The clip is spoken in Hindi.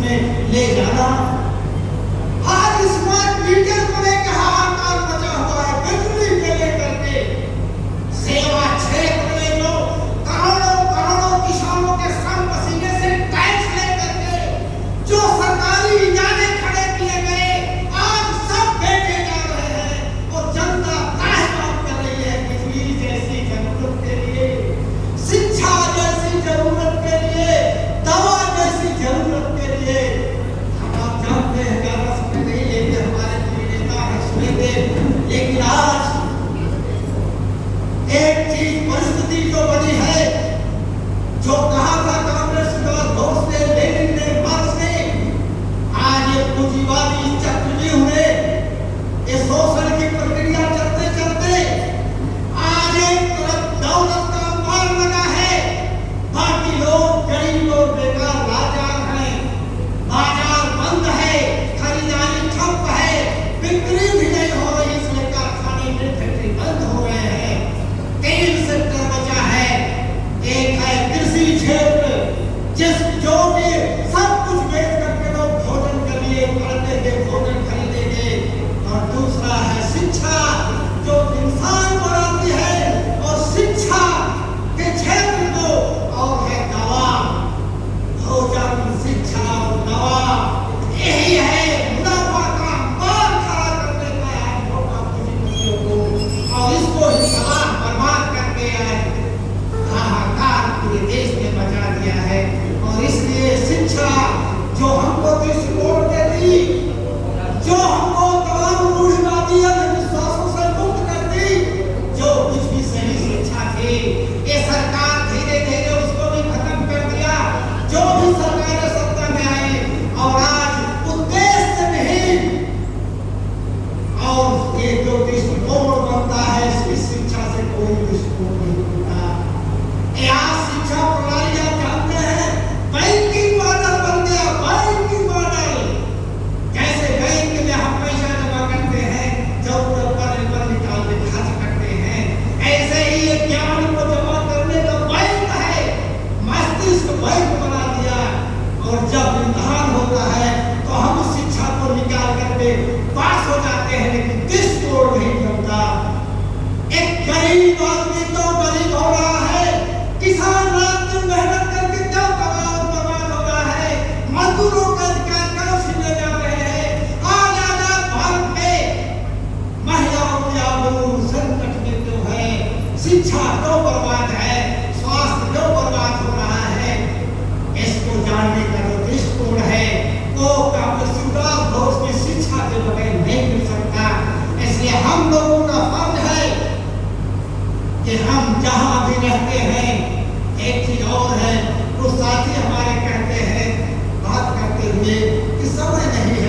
उसमें ले जाना। आज स्मार्ट मीटर को लेकर हाहाकार मचा हुआ है, बिजली के लेकर के। सेवा क्षेत्र में जो करोड़ों करोड़ों किसानों के श्रम पसीने से टैक्स लेकर के जो सरकारी इजारे खड़े किए गए, आज सब बेचे जा रहे हैं और जनता काहे काम कर रही है। बिजली जैसी जरूरत के लिए, शिक्षा जैसी जरूरत के लिए, दवा जैसी जरूरत के लिए। आप जानते हैं ज्यादा समय नहीं लेते, हमारे प्रिय नेता हैं सुनेते, लेकिन आज एक चीज परिस्थिति जो बनी है, जो कहा था कांग्रेस का घोष ने, लेनिन ने, मार्क्स ने, आज ये पूंजीवादी चक्रव्यूह में ये शोषण की प्रक्रिया चलते चलते आज एक तरफ दौलत का अंबार लगा है, बाकी लोग गरीब और बेकार लाचार हैं। बाजार बंद है, खरीदारी ठप है, बिक्री भी नहीं हो रही, इसलिए कारखाने में फैक्ट्री बंद हो गए हैं। 3 सेक्टर बचा है, एक है कृषि क्षेत्र, जो भी सब कुछ बेच करके लोग भोजन के लिए खरीदेंगे, भोजन खरीदेंगे, और दूसरा है शिक्षा, जो इंसान बनाती है, और शिक्षा के क्षेत्र को, और है दवा, भोजन, शिक्षा और दवा। यही है मुनाफा का अंबार खड़ा करने का है मौका पूंजीपतियों को, और इसको ही तबाह बर्बाद करके हाहाकार पूरे देश में मचा दिया है। और इसलिए शिक्षा जो हमको दृष्टिकोण देती, जो हमको तमाम रूढ़िवादी अंधविश्वासों से मुक्त करती, जो कुछ भी सही शिक्षा थी, ये सरकार धीरे धीरे उसको भी खत्म कर दिया। जो भी सरकारें सत्ता में आई, और आज उद्देश्य नहीं, और ये जो दृष्टिकोण बनता है, इस शिक्षा से कोई दृष्टिकोण नहीं बनता। आज शिक्षा प्रणाली आप जानते हैं, बैंकिंग मॉडल बन गया, बैंकिंग मॉडल। जैसे बैंक में हम पैसा जमा करते हैं, जरूरत पड़ने पर निकाल के खर्च करते हैं, ऐसे ही ये ज्ञान को जमा करने का बैंक है, मस्तिष्क बैंक बना दिया। और जब इम्तिहान होता है तो हम उस शिक्षा को निकाल करके पास हो जाते हैं, लेकिन दृष्टिकोण नहीं बनता। एक गरीब आदमी तो गरीब हो रहा है, किसान रात दिन मेहनत करके क्यों बर्बाद हो रहा है, मजदूरों का अधिकार क्यों छीने जा रहे हैं। आज आजाद भारत में महिलाओं की आबरू संकट में क्यों है, शिक्षा क्यों बर्बाद है, स्वास्थ्य क्यों बर्बाद हो रहा है। इसको जानने का जो दृष्टिकोण है, वो कांग्रेस शिवराज घोष की शिक्षा के बगैर नहीं मिल सकता। इसलिए हम लोगों का फर्ज है कि हम जहां भी रहते हैं, एक चीज और है, वो साथी हमारे कहते हैं बात करते हुए कि समय नहीं है।